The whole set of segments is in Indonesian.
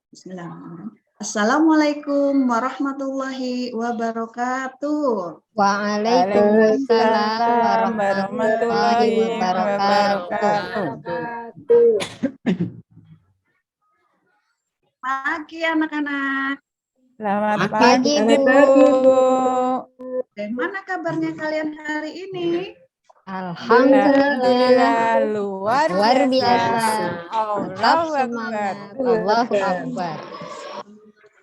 Bismillahirrahmanirrahim. Assalamualaikum warahmatullahi wabarakatuh. Waalaikumsalam warahmatullahi wabarakatuh. Pagi anak-anak. Selamat Pagi, pagi, Bu. Bu. Bagaimana kabarnya kalian hari ini? Alhamdulillah, luar biasa. Tetap Allahu semangat. Akbar. Allahu Akbar.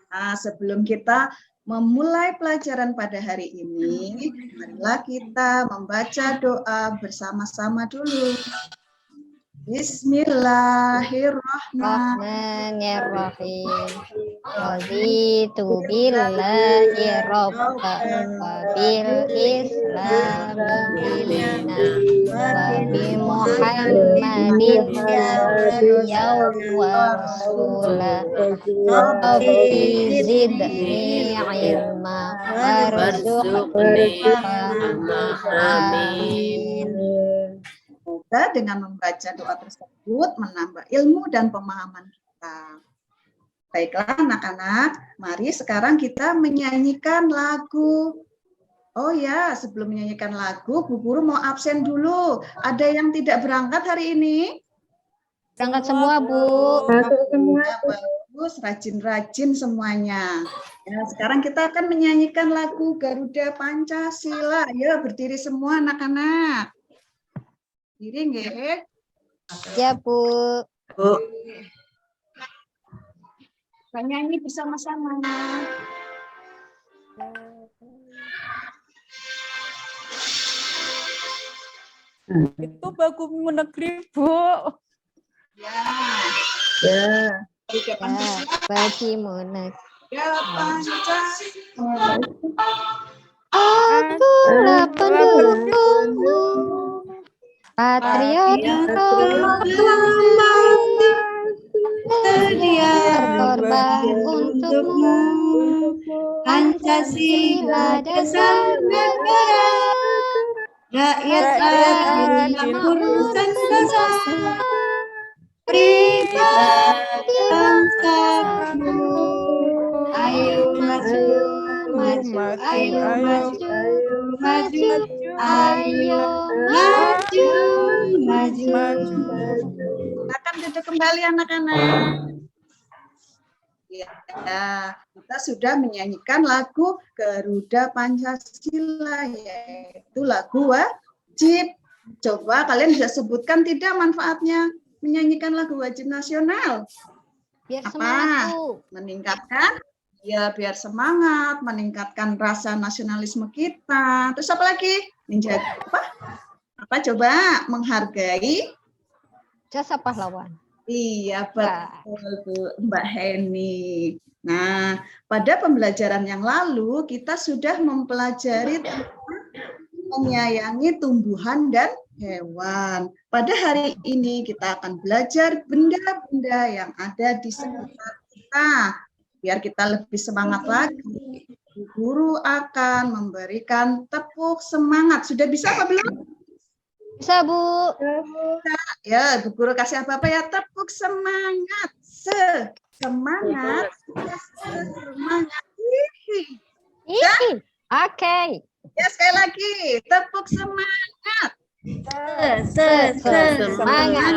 Nah, sebelum kita memulai pelajaran pada hari ini, marilah kita membaca doa bersama-sama dulu. Bismillahirrahmanirrahim. Raditu billahi rabba wa bil islami dina wa bi Muhammadin nabiyyan wa rasula Rabbi zidni ilma warzuqni fahma. Amin. Semoga dengan membaca doa tersebut menambah ilmu dan pemahaman kita. Baiklah anak-anak, mari sekarang kita menyanyikan lagu. Oh ya, sebelum menyanyikan lagu, Bu Guru mau absen dulu. Ada yang tidak berangkat hari ini? Berangkat semua, Bu. Ya, bagus, rajin-rajin semuanya. Ya, sekarang kita akan menyanyikan lagu Garuda Pancasila. Ya, berdiri semua anak-anak. Diri nggih? Ya, Bu. Kita nyanyi bersama-sama. Itu baku negeri, Bu. Ya. Bagi Monas. Ya, Pancasila. Akulah pendukungmu, patriot sedia berkorban untukmu. Pancasila dasar negara, rakyat adil berusaha, pribadi bangsaku. Ayo maju, maju, ayo maju, maju, ayo maju, maju. Silakan duduk kembali anak-anak. Ya, kita sudah menyanyikan lagu Garuda Pancasila, yaitu lagu wajib. Coba kalian bisa sebutkan tidak manfaatnya menyanyikan lagu wajib nasional? Biar Apa? semangat, Bu. Meningkatkan, ya biar semangat, meningkatkan rasa nasionalisme kita. Terus apa lagi? Menjaga apa? Apa coba? Menghargai Jasa pahlawan. Iya, betul Bu, Mbak Heni. Nah, pada pembelajaran yang lalu kita sudah mempelajari tentang menyayangi tumbuhan dan hewan. Pada hari ini kita akan belajar benda-benda yang ada di sekitar kita. Biar kita lebih semangat lagi, Bu Guru akan memberikan tepuk semangat. Sudah bisa apa belum? Bisa, Bu. Ya, Bu Guru kasih apa-apa ya? Tepuk semangat. Semangat. Semangat. Oke. Ya, sekali lagi. Tepuk semangat. Semangat.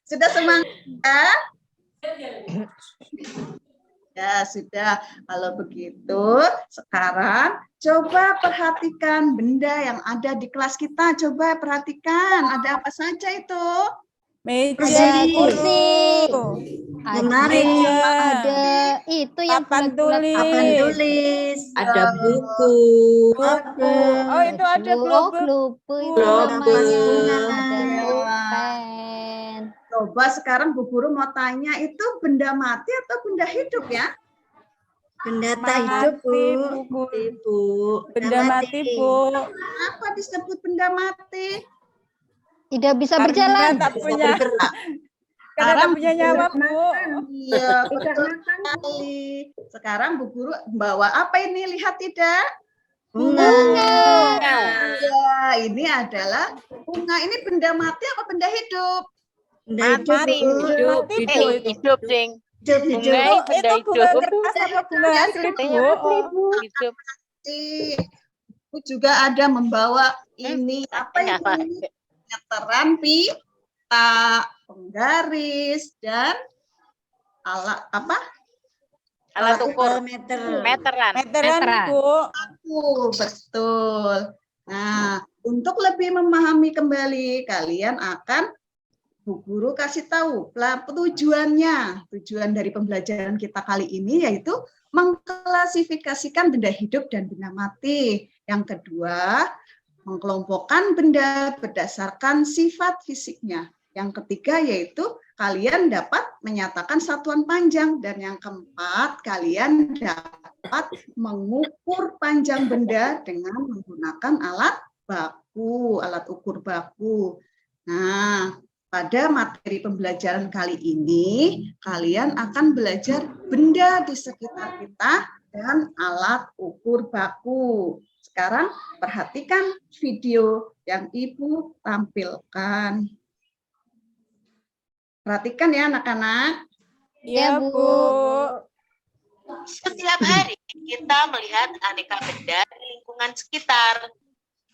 Sudah semangat ya? Ya, sudah. Kalau begitu, sekarang coba perhatikan benda yang ada di kelas kita. Coba perhatikan, ada apa saja itu? Meja, Kursi. Meja. Ada itu yang Papan tulis. Ada buku. Oh, itu ada globus. Globe itu namanya. Ada pen. Coba sekarang Bu Guru mau tanya, itu benda mati atau benda hidup ya? Benda tak hidup, Bu. Benda mati, Bu. Apa disebut benda mati? Tidak bisa Karena berjalan. tak punya. Karena tak punya nyawa, Bu. Iya, betul sekali. Sekarang Bu Guru bawa apa ini? Lihat tidak? Bunga. Ya, ini adalah bunga. Ini benda mati apa benda hidup? Benda hidup, Mati, Bu. hidup, hidup. Hidup, Ding. Hidup, Bunga hidup. benda Itu bunga hidup. kertas apa bunga asli, Benda Bu? Bu. Hidup. Ibu juga ada membawa ini. Apa ini? Meteran pita, penggaris, dan alat apa? Alat ukur. Meter. Meteran. Meteran, Bu. Betul. Nah, untuk lebih memahami kembali, kalian akan Bu Guru kasih tahu tujuannya. Tujuan dari pembelajaran kita kali ini yaitu mengklasifikasikan benda hidup dan benda mati. Yang kedua, mengkelompokkan benda berdasarkan sifat fisiknya. Yang ketiga yaitu kalian dapat menyatakan satuan panjang. Dan yang keempat, kalian dapat mengukur panjang benda dengan menggunakan alat baku, alat ukur baku. Nah, pada materi pembelajaran kali ini, kalian akan belajar benda di sekitar kita dan alat ukur baku. Sekarang perhatikan video yang Ibu tampilkan. Perhatikan ya anak-anak. Iya, Bu. Setiap hari kita melihat aneka benda di lingkungan sekitar.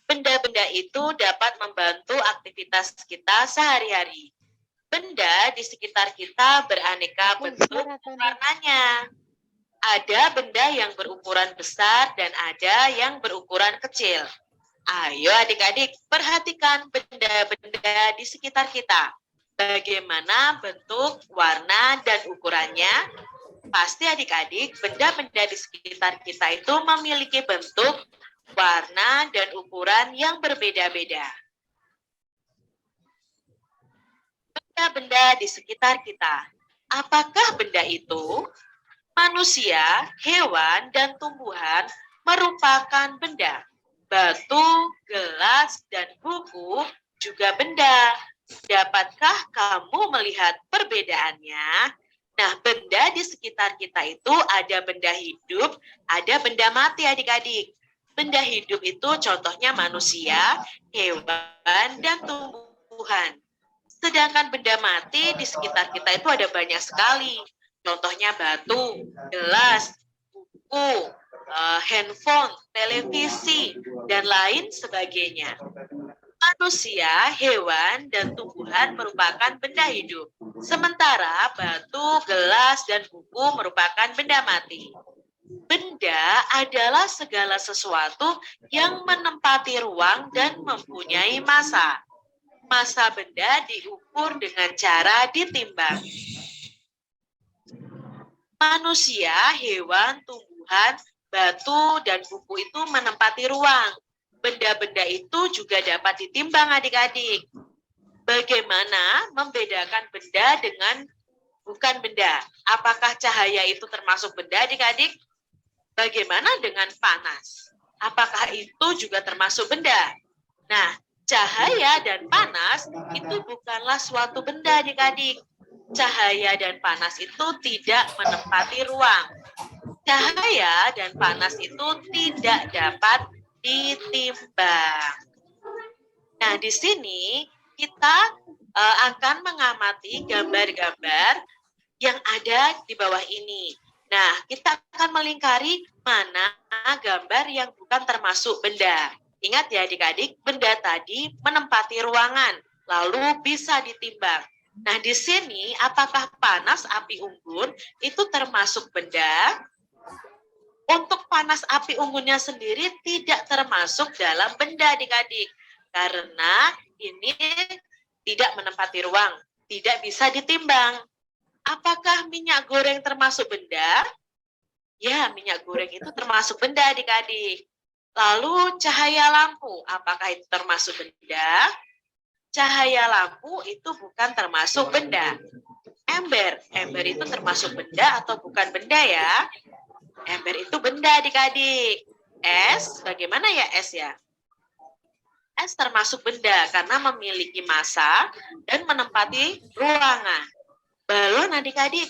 Benda-benda itu dapat membantu aktivitas kita sehari-hari. Benda di sekitar kita beraneka bentuk dan warnanya. Ada benda yang berukuran besar dan ada yang berukuran kecil. Ayo adik-adik, perhatikan benda-benda di sekitar kita. Bagaimana bentuk, warna, dan ukurannya? Pasti adik-adik, benda-benda di sekitar kita itu memiliki bentuk, warna, dan ukuran yang berbeda-beda. Benda-benda di sekitar kita. Apakah benda itu? Manusia, hewan, dan tumbuhan merupakan benda. Batu, gelas, dan buku juga benda. Dapatkah kamu melihat perbedaannya? Nah, benda di sekitar kita itu ada benda hidup, ada benda mati adik-adik. Benda hidup itu contohnya manusia, hewan, dan tumbuhan. Sedangkan benda mati di sekitar kita itu ada banyak sekali. Contohnya batu, gelas, buku, handphone, televisi, dan lain sebagainya. Manusia, hewan, dan tumbuhan merupakan benda hidup. Sementara batu, gelas, dan buku merupakan benda mati. Benda adalah segala sesuatu yang menempati ruang dan mempunyai massa. Massa benda diukur dengan cara ditimbang. Manusia, hewan, tumbuhan, batu, dan buku itu menempati ruang. Benda-benda itu juga dapat ditimbang adik-adik. Bagaimana membedakan benda dengan bukan benda? Apakah cahaya itu termasuk benda adik-adik? Bagaimana dengan panas? Apakah itu juga termasuk benda? Nah, cahaya dan panas itu bukanlah suatu benda adik-adik. Cahaya dan panas itu tidak menempati ruang. Cahaya dan panas itu tidak dapat ditimbang. Nah, di sini kita akan mengamati gambar-gambar yang ada di bawah ini. Nah, kita akan melingkari mana gambar yang bukan termasuk benda. Ingat ya adik-adik, benda tadi menempati ruangan, lalu bisa ditimbang. Nah, di sini apakah panas api unggun itu termasuk benda? Untuk panas api unggunnya sendiri tidak termasuk dalam benda adik-adik. Karena ini tidak menempati ruang, tidak bisa ditimbang. Apakah minyak goreng termasuk benda? Ya, minyak goreng itu termasuk benda adik-adik. Lalu cahaya lampu, apakah itu termasuk benda? Cahaya lampu itu bukan termasuk benda. Ember itu termasuk benda atau bukan benda ya? Ember itu benda adik-adik. Es, bagaimana ya es ya? Es termasuk benda karena memiliki massa dan menempati ruangan. Balon adik-adik,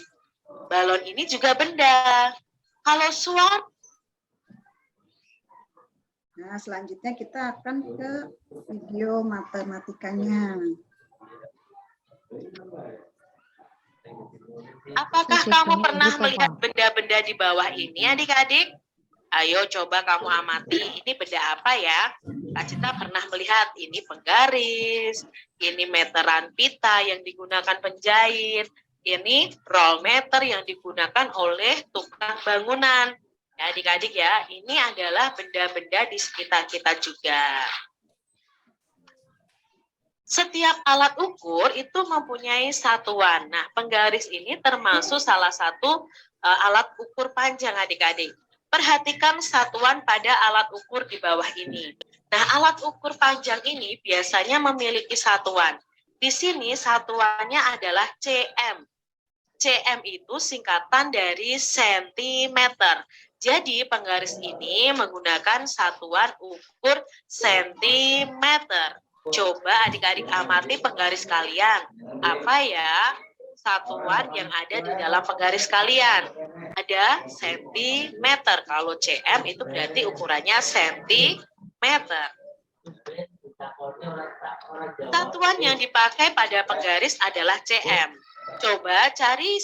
balon ini juga benda. Kalau Nah, selanjutnya kita akan ke video matematikanya. Apakah kamu pernah melihat benda-benda di bawah ini, adik-adik? Ayo coba kamu amati, ini benda apa ya? Kak Cita pernah melihat ini penggaris, ini meteran pita yang digunakan penjahit, ini roll meter yang digunakan oleh tukang bangunan. Ya, adik-adik ya, ini adalah benda-benda di sekitar kita juga. Setiap alat ukur itu mempunyai satuan. Nah, penggaris ini termasuk salah satu alat ukur panjang, adik-adik. Perhatikan satuan pada alat ukur di bawah ini. Nah, alat ukur panjang ini biasanya memiliki satuan. Di sini satuannya adalah cm. cm itu singkatan dari sentimeter. Jadi, penggaris ini menggunakan satuan ukur sentimeter. Coba adik-adik amati penggaris kalian. Apa ya satuan yang ada di dalam penggaris kalian? Ada sentimeter. Kalau cm itu berarti ukurannya sentimeter. Satuan yang dipakai pada penggaris adalah cm. Coba cari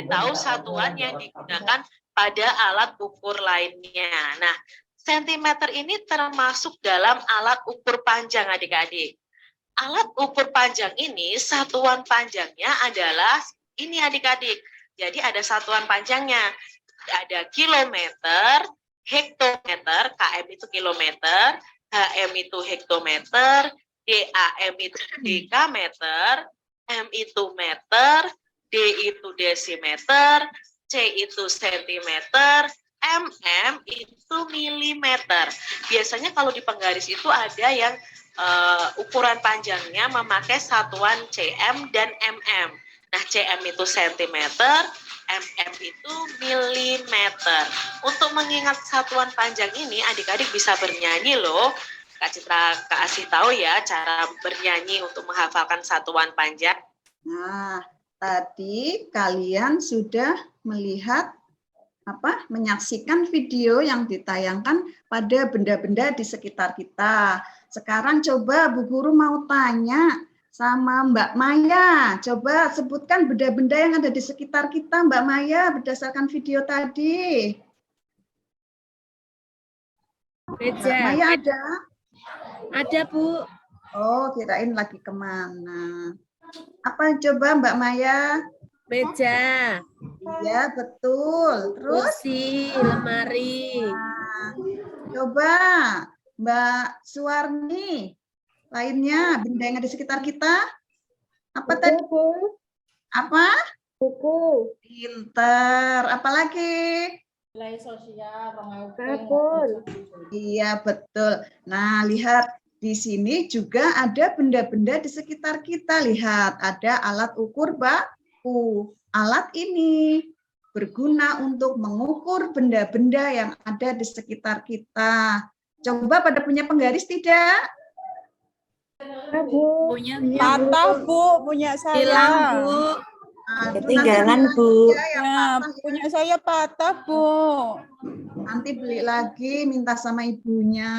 tahu satuan yang digunakan pada alat ukur lainnya. Nah, sentimeter ini termasuk dalam alat ukur panjang, adik-adik. Alat ukur panjang ini, satuan panjangnya adalah ini, adik-adik. Jadi ada satuan panjangnya. Ada kilometer, hektometer, km itu kilometer, hm itu hektometer, dam itu dekameter, m itu meter, d itu desimeter, c itu sentimeter, mm itu milimeter. Biasanya kalau di penggaris itu ada yang ukuran panjangnya memakai satuan cm dan mm. Nah, cm itu sentimeter, mm itu milimeter. Untuk mengingat satuan panjang ini, adik-adik bisa bernyanyi loh. Kak Citra kasih tahu ya cara bernyanyi untuk menghafalkan satuan panjang. Nah, tadi kalian sudah melihat menyaksikan video yang ditayangkan pada benda-benda di sekitar kita. Sekarang coba Bu Guru mau tanya sama Mbak Maya. Coba sebutkan benda-benda yang ada di sekitar kita, Mbak Maya, berdasarkan video tadi. Meja. Mbak Maya ada? Ada, Bu. Oh, kirain lagi kemana. Apa coba Mbak Maya? Meja. Iya, betul. Terus? Kursi, lemari. Nah, coba Mbak Suwarni, lainnya benda yang ada di sekitar kita? Apa tadi? Apa? Buku. Pinter. Apalagi? Nilai sosial, Kapur. Iya, betul. Nah, lihat di sini juga ada benda-benda di sekitar kita. Lihat, ada alat ukur baku. Alat ini berguna untuk mengukur benda-benda yang ada di sekitar kita. Coba pada punya penggaris tidak? Bu. punya Patah, Bu. Punya saya. hilang, Bu. Nah, Ketinggalan, nanti Bu. beli lagi ya, yang Ya, patah ya. punya saya patah, Bu. Nanti beli lagi, minta sama ibunya.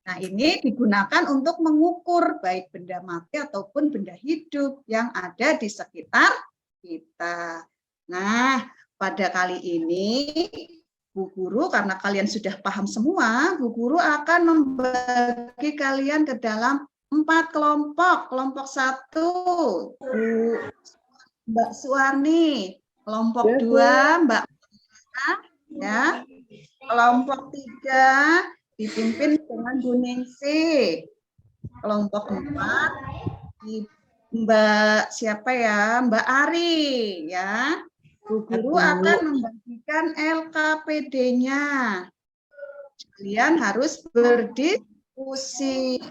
Nah, ini digunakan untuk mengukur baik benda mati ataupun benda hidup yang ada di sekitar kita. Nah, pada kali ini Bu Guru, karena kalian sudah paham semua, Bu Guru akan membagi kalian ke dalam 4 kelompok. Kelompok 1, Mbak Suwarni. Kelompok 2, Mbak Maya, ya. Kelompok 3 dipimpin dengan Bu Ningsih. Kelompok 4 Mbak siapa ya? Mbak Ari, ya. Bu Guru akan membagikan LKPD-nya. Kalian harus berdiskusi.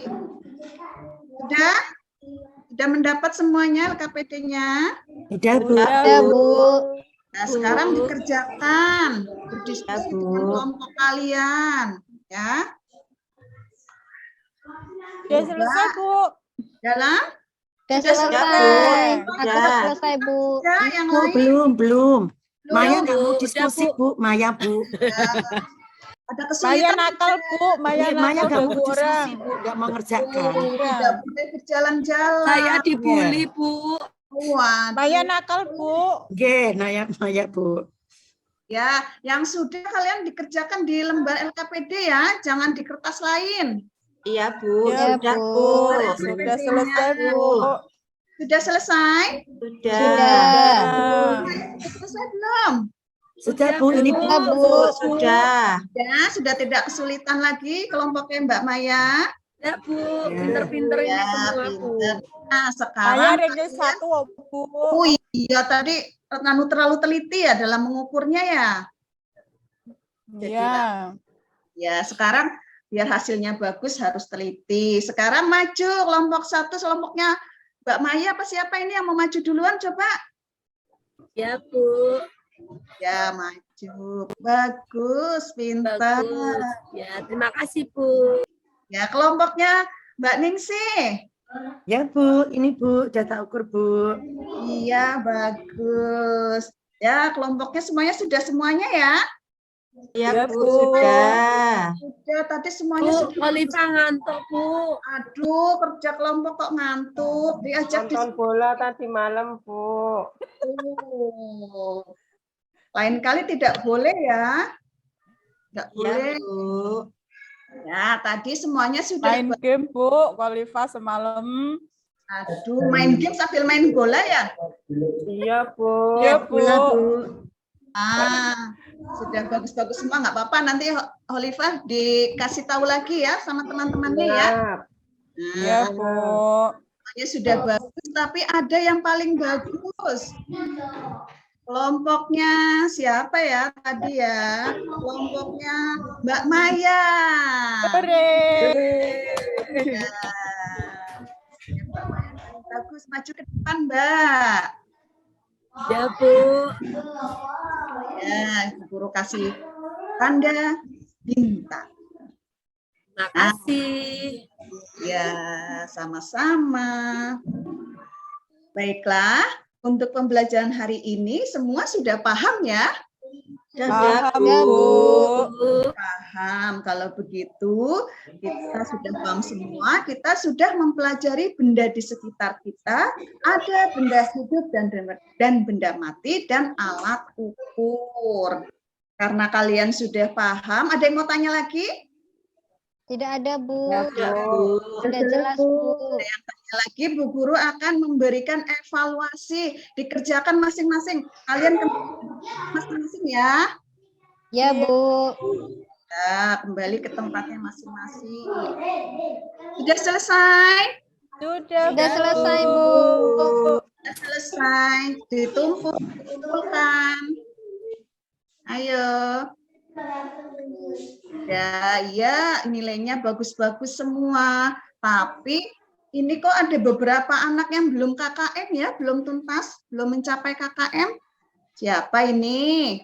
Sudah? Sudah mendapat semuanya LKPD-nya? Udah, Bu. Ada, Bu. Nah, sekarang dikerjakan. Berdiskusi dengan kelompok kalian, ya. Sudah selesai, Bu. Dalam Udah Sudah selesai. Aku Sudah. udah selesai, Bu. ya, yang Bu, lain belum. Maya nggak mau Bu. diskusi, Udah, Bu. Maya, Bu. Ada Maya kesulitan. nakal, Bu. Maya Maya nakal gak mau ganggu orang. diskusi, Bu, gak mau ngerjakan. Tidak boleh berjalan-jalan. Saya dibully, Bu. Waduh. Maya nakal, Bu. Oke, Maya, Bu. Ya, yang sudah kalian dikerjakan di lembar LKPD ya, jangan di kertas lain. Iya, Bu. Ya, Sudah, Bu. Bu. Sudah selesai, Bu. Sudah selesai? Sudah. Selesai belum? Sudah, Bu, ini Bu. Sudah, Bu. Sudah. Ya, sudah tidak kesulitan lagi kelompoknya Mbak Maya. Ya, Bu. Ya. Pinter-pinter ini Ya, semua, Bu. pinter. Nah, Maya sekarang ranking 1, Bu. oh iya tadi terlalu teliti ya dalam mengukurnya ya. Iya. Ya, sekarang biar hasilnya bagus harus teliti. Sekarang maju kelompok 1, kelompoknya Mbak Maya apa siapa ini yang mau maju duluan coba? Ya, Bu. Ya, maju. Bagus, pintar. Ya, terima kasih, Bu. Ya, kelompoknya Mbak Ningsih. Ya, Bu, ini Bu, data ukur, Bu. Iya, bagus. Ya, kelompoknya semuanya ya? Ya, Ya, Bu. Bu. Sudah. Sudah, tadi semuanya Bu, sudah. Oliva ngantuk, Bu. Aduh, kerja kelompok kok ngantuk. Diajak Nonton bola tadi malam, Bu. Oh. Lain kali tidak boleh ya. Tidak Ya, boleh. Bu. Ya, tadi semuanya sudah. Main game, Bu. Oliva semalam. Aduh, main game sambil main bola ya? Iya, Bu. Ya, Bu. Bola, Bu. Ah, sudah bagus-bagus semua, nggak apa-apa. Nanti Olivia dikasih tahu lagi ya sama teman-temannya ya. Siap. Ya, Nah, Bu. semuanya sudah bagus, tapi ada yang paling bagus. Kelompoknya siapa ya tadi ya? Kelompoknya Mbak Maya. Hore. Ya. Mbak Maya paling bagus, maju ke depan, Mbak. Ya, Bu. Ya, Ibu Guru kasih tanda bintang. Makasih. Ya, sama-sama. Baiklah, untuk pembelajaran hari ini semua sudah paham ya? Sudah, Paham, Ya, Bu. Paham. Kalau begitu, kita sudah paham semua. Kita sudah mempelajari benda di sekitar kita. Ada benda hidup dan benda mati dan alat ukur. Karena kalian sudah paham, ada yang mau tanya lagi? Tidak ada, Bu. Ya, Bu. Sudah jelas, Bu. Lagi Bu Guru akan memberikan evaluasi, dikerjakan masing-masing. Kalian masing-masing ya. Ya, Bu. Ya, kembali ke tempatnya masing-masing. Sudah selesai? Sudah selesai, Bu. Sudah selesai. Ditumpulkan. Ayo. Ya, nilainya bagus-bagus semua. Tapi ini kok ada beberapa anak yang belum KKM ya, belum tuntas, belum mencapai KKM. Siapa ini?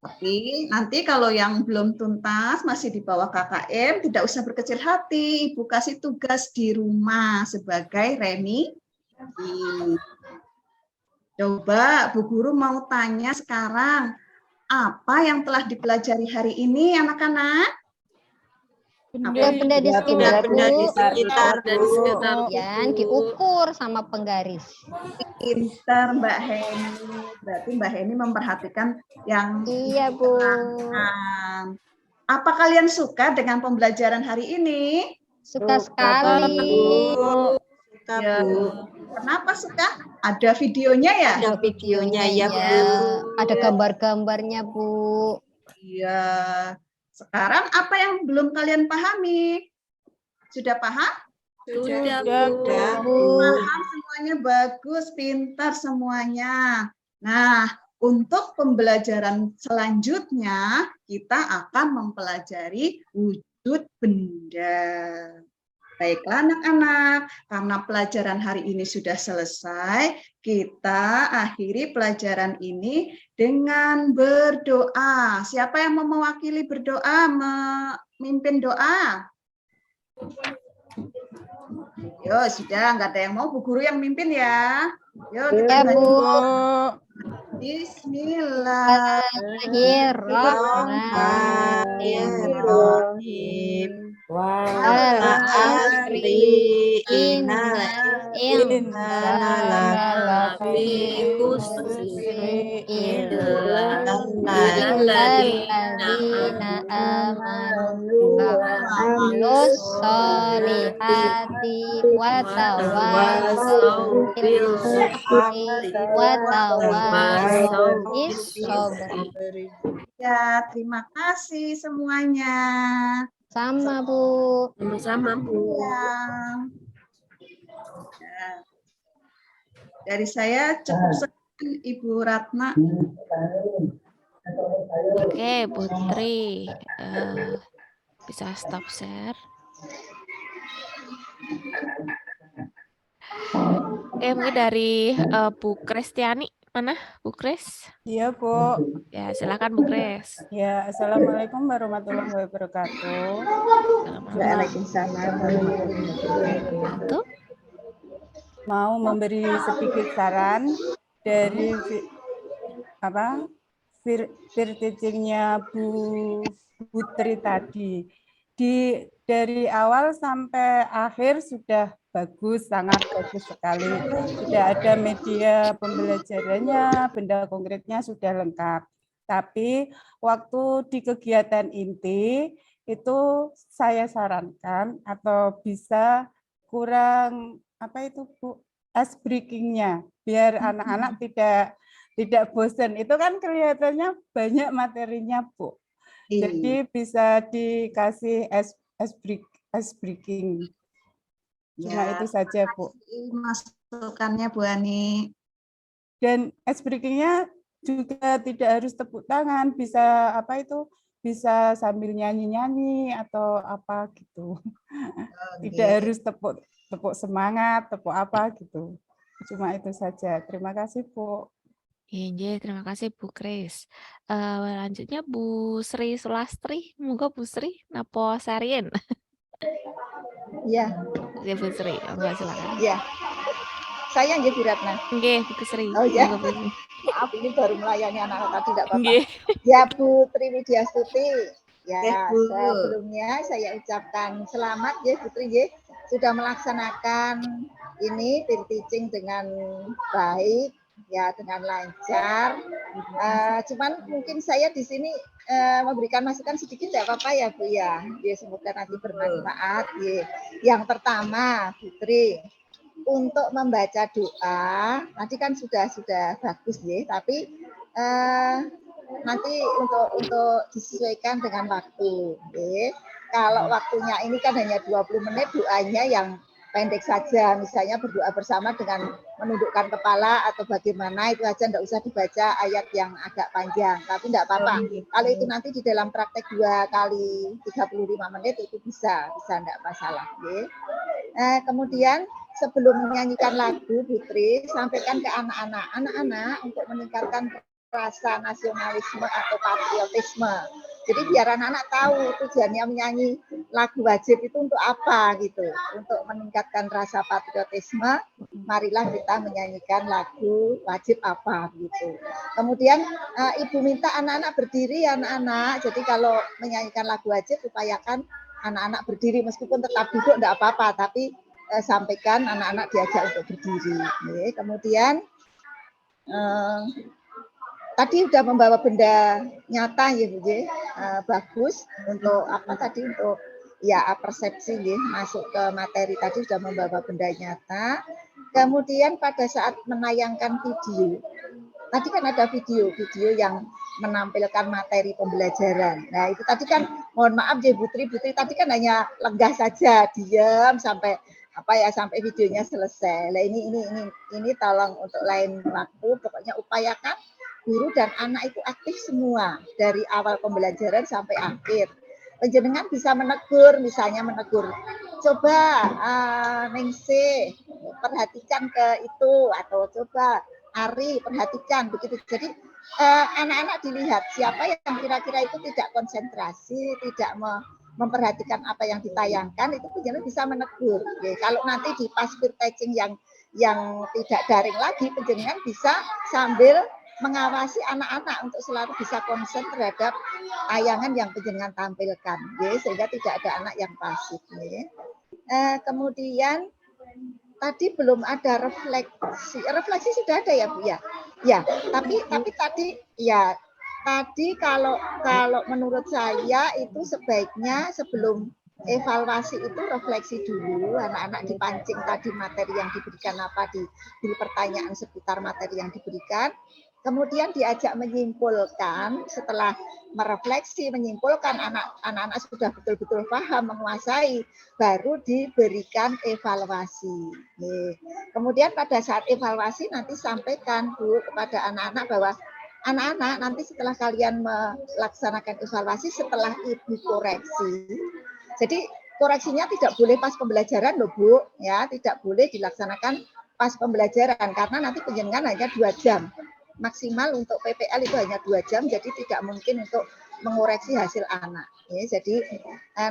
Tapi nanti kalau yang belum tuntas, masih di bawah KKM, tidak usah berkecil hati. Ibu kasih tugas di rumah sebagai Reni. Coba Bu Guru mau tanya sekarang, apa yang telah dipelajari hari ini anak-anak? Benda di sekitar, Benda di Bu. sekitar dan di sekitar. Yang diukur sama penggaris. Pintar Mbak Heni. Berarti Mbak Heni memperhatikan yang Iya, Bu. Apa kalian suka dengan pembelajaran hari ini? Suka sekali. Suka, Ya. Bu. Kenapa suka? Ada videonya ya? Ada videonya ya, Bu. Ada gambar-gambarnya, Bu. Iya. Sekarang apa yang belum kalian pahami? Sudah paham? Sudah, Sudah, Bu. Paham semuanya, bagus, pintar semuanya. Nah, untuk pembelajaran selanjutnya kita akan mempelajari wujud benda. Baiklah anak-anak, karena pelajaran hari ini sudah selesai, kita akhiri pelajaran ini dengan berdoa. Siapa yang mau mewakili berdoa, memimpin doa? Yo, sudah, nggak ada yang mau, Bu Guru yang mimpin ya. Yo, kita Ya, Bu. Bu. Bismillahirrahmanirrahim. Wal asri innal lafi khusri illa Alladzina amanu wa amilus solihati wa tawasaw bil haqqi wa tawasaw bis sabri. Ya, terima kasih semuanya. Sama, Bu. sama Bu. Ya. Ya. Dari saya cukup sekian, Ibu Ratna. Oke, Putri. Bisa stop share. Oke, mungkin dari Bu Kristiani. Mana, Bu Kris? Iya, Bu. Ya, silakan Bu Kris. Ya, Assalamualaikum warahmatullahi wabarakatuh. Waalaikumsalam. Tuh. Mau memberi sedikit saran dari teaching-nya Bu Putri tadi. Dari awal sampai akhir sudah bagus, sangat bagus sekali. Sudah ada media pembelajarannya, benda konkretnya sudah lengkap. Tapi waktu di kegiatan inti itu saya sarankan atau bisa kurang Bu, ice breaking-nya biar anak-anak tidak bosan. Itu kan kelihatannya banyak materinya, Bu. Jadi bisa dikasih ice breaking. Cuma itu saja, Bu. Masukannya, Bu Ani. Dan ice breaking-nya juga tidak harus tepuk tangan, bisa bisa sambil nyanyi-nyanyi atau apa gitu. Tidak harus tepuk semangat, tepuk apa gitu. Cuma itu saja. Terima kasih, Bu. Iya, terima kasih Bu Kris. Lanjutnya Bu Sri Sulastri. Moga Bu Sri napo sarien. Iya. Ya Bu Sri, enggak silakan. Iya. Saya nggih Bu Ratna. Nggih, Bu Sri. Oh ya. Moga, Maaf ini baru melayani anak-anak tadi tidak apa-apa. Nggih. Ya Bu Triwidiastuti. Ya, Bu. sebelumnya saya ucapkan selamat ya Putri ya, sudah melaksanakan ini peer teaching dengan baik ya, dengan lancar. Cuman mungkin saya di sini memberikan masukan sedikit tidak apa-apa ya Bu ya. Ya semoga nanti bermanfaat ya. Yang pertama Putri, untuk membaca doa tadi kan sudah bagus ya, tapi nanti untuk disesuaikan dengan waktu. Okay. Kalau waktunya ini kan hanya 20 menit, doanya yang pendek saja, misalnya berdoa bersama dengan menundukkan kepala atau bagaimana, itu aja enggak usah dibaca ayat yang agak panjang, tapi enggak apa-apa. Kalau itu nanti di dalam praktek 2 kali 35 menit itu bisa enggak masalah. Okay. Kemudian sebelum menyanyikan lagu, Putri sampaikan ke anak-anak untuk meningkatkan rasa nasionalisme atau patriotisme. Jadi biar anak-anak tahu tujuannya menyanyi lagu wajib itu untuk apa gitu. Untuk meningkatkan rasa patriotisme, marilah kita menyanyikan lagu wajib apa gitu. Kemudian Ibu minta anak-anak berdiri, anak-anak. Jadi kalau menyanyikan lagu wajib upayakan anak-anak berdiri, meskipun tetap duduk enggak apa-apa, tapi sampaikan anak-anak diajak untuk berdiri. Kemudian tadi sudah membawa benda nyata ya Bu, bagus untuk apa tadi, untuk ya persepsi ya, masuk ke materi tadi sudah membawa benda nyata. Kemudian pada saat menayangkan video, tadi kan ada video yang menampilkan materi pembelajaran. Nah itu tadi kan mohon maaf ya Putri tadi kan hanya lenggah saja, diam sampai sampai videonya selesai. Nah ini tolong untuk lain waktu, pokoknya upayakan guru dan anak itu aktif semua dari awal pembelajaran sampai akhir. Penjenengan bisa menegur, misalnya coba Ningsih perhatikan ke itu, atau coba Ari perhatikan begitu. Jadi anak-anak dilihat siapa yang kira-kira itu tidak konsentrasi, tidak memperhatikan apa yang ditayangkan, itu penjenengan bisa menegur. Oke, kalau nanti di pas peer teaching yang tidak daring lagi, penjenengan bisa sambil mengawasi anak-anak untuk selalu bisa konsen terhadap tayangan yang panjenengan tampilkan, sehingga tidak ada anak yang pasif. Kemudian tadi belum ada refleksi. Refleksi sudah ada ya Bu ya? Ya, tapi tadi kalau menurut saya itu sebaiknya sebelum evaluasi itu refleksi dulu, anak-anak dipancing tadi materi yang diberikan apa, diberi pertanyaan seputar materi yang diberikan, kemudian diajak menyimpulkan. Setelah merefleksi, menyimpulkan, anak-anak sudah betul-betul paham, menguasai, baru diberikan evaluasi. Kemudian pada saat evaluasi nanti sampaikan Bu kepada anak-anak bahwa anak-anak nanti setelah kalian melaksanakan evaluasi, setelah Ibu koreksi, jadi koreksinya tidak boleh pas pembelajaran loh Bu, ya, tidak boleh dilaksanakan pas pembelajaran karena nanti penjenengan hanya 2 jam. Maksimal untuk PPL itu hanya 2 jam, jadi tidak mungkin untuk mengoreksi hasil anak. Jadi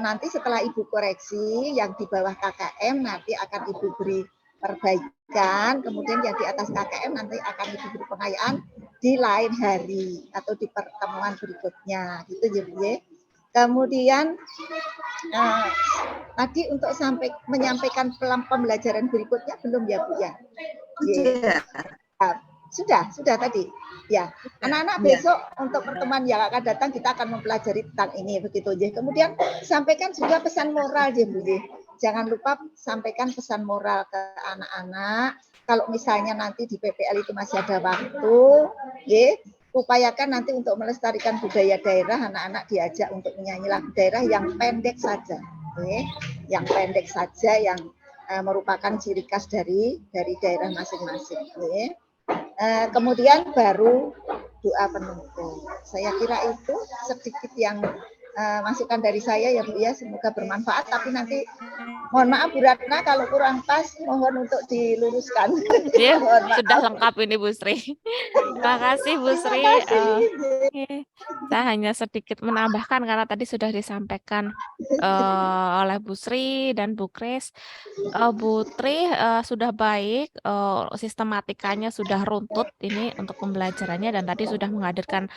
nanti setelah Ibu koreksi yang di bawah KKM nanti akan Ibu beri perbaikan, kemudian yang di atas KKM nanti akan Ibu beri pengayaan di lain hari atau di pertemuan berikutnya, gitu ya Bu ya. Kemudian tadi untuk menyampaikan pembelajaran berikutnya belum ya Bu ya? Sudah tadi. Ya, anak-anak besok untuk pertemuan yang akan datang kita akan mempelajari tentang ini begitu ya. Kemudian sampaikan juga pesan moral ya Bu ya. Jangan lupa sampaikan pesan moral ke anak-anak. Kalau misalnya nanti di PPL itu masih ada waktu, ya, upayakan nanti untuk melestarikan budaya daerah, anak-anak diajak untuk menyanyi lagu daerah yang pendek saja, yang pendek saja, yang merupakan ciri khas dari daerah masing-masing. Kemudian baru doa penutup. Saya kira itu sedikit yang masukan dari saya ya Bu ya, semoga bermanfaat. Tapi nanti mohon maaf Bu Ratna kalau kurang pas mohon untuk diluruskan. Ya, sudah lengkap ini Bu Sri. Terima kasih Bu Sri. Saya hanya sedikit menambahkan karena tadi sudah disampaikan oleh Bu Sri dan Bu Kris. Bu Tri sudah baik, sistematikanya sudah runtut ini untuk pembelajarannya, dan tadi sudah menghadirkan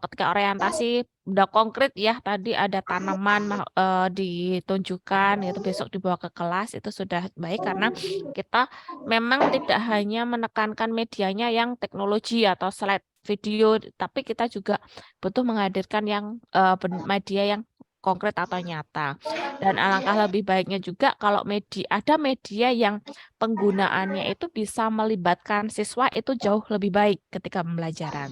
ketika orientasi udah konkret ya, tadi ada tanaman ditunjukkan itu besok dibawa ke kelas, itu sudah baik karena kita memang tidak hanya menekankan medianya yang teknologi atau slide video, tapi kita juga butuh menghadirkan yang media yang konkret atau nyata. Dan alangkah lebih baiknya juga kalau ada media yang penggunaannya itu bisa melibatkan siswa, itu jauh lebih baik ketika pembelajaran.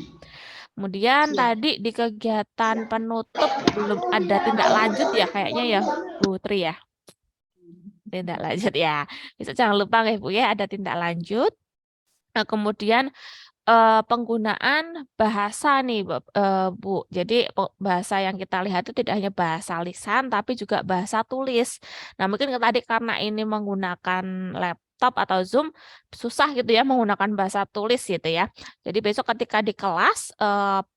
Kemudian tadi di kegiatan penutup belum ada tindak lanjut ya kayaknya ya Bu Tri ya. Tindak lanjut ya. Bisa jangan lupa ya Bu ya, ada tindak lanjut. Kemudian penggunaan bahasa nih Bu. Jadi bahasa yang kita lihat itu tidak hanya bahasa lisan tapi juga bahasa tulis. Nah, mungkin tadi karena ini menggunakan laptop atau Zoom susah gitu ya menggunakan bahasa tulis gitu ya. Jadi besok ketika di kelas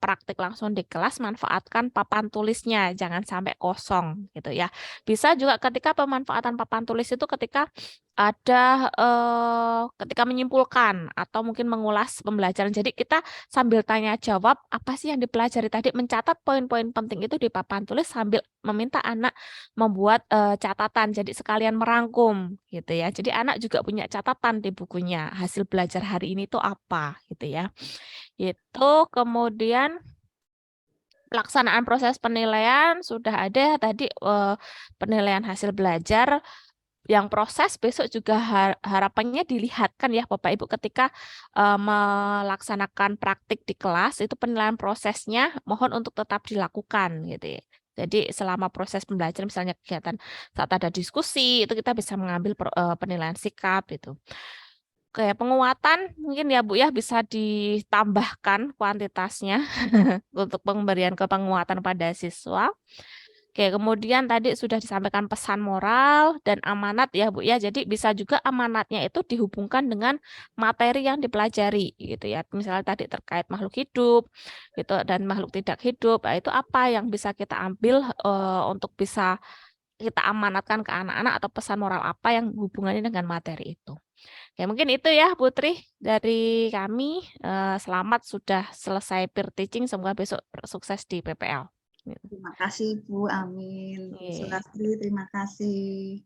praktik langsung di kelas, manfaatkan papan tulisnya, jangan sampai kosong gitu ya. Bisa juga ketika pemanfaatan papan tulis itu ketika ada ketika menyimpulkan atau mungkin mengulas pembelajaran. Jadi kita sambil tanya jawab apa sih yang dipelajari tadi, mencatat poin-poin penting itu di papan tulis sambil meminta anak membuat catatan. Jadi sekalian merangkum gitu ya. Jadi anak juga punya catatan di bukunya. Hasil belajar hari ini tuh apa gitu ya. Itu kemudian pelaksanaan proses penilaian sudah ada tadi, penilaian hasil belajar. Yang proses besok juga harapannya dilihatkan ya Bapak Ibu ketika melaksanakan praktik di kelas, itu penilaian prosesnya mohon untuk tetap dilakukan gitu ya. Jadi selama proses pembelajaran misalnya kegiatan saat ada diskusi itu kita bisa mengambil penilaian sikap itu. Oke, penguatan mungkin ya Bu ya bisa ditambahkan kuantitasnya untuk pemberian penguatan pada siswa. Oke, kemudian tadi sudah disampaikan pesan moral dan amanat ya Bu ya. Jadi bisa juga amanatnya itu dihubungkan dengan materi yang dipelajari gitu ya. Misalnya tadi terkait makhluk hidup gitu dan makhluk tidak hidup. Nah, itu apa yang bisa kita ambil untuk bisa kita amanatkan ke anak-anak, atau pesan moral apa yang hubungannya dengan materi itu. Ya, mungkin itu ya Putri dari kami. Selamat sudah selesai peer teaching. Semoga besok sukses di PPL. Terima kasih Bu, amin. Bu Iya. Sulastri, terima kasih.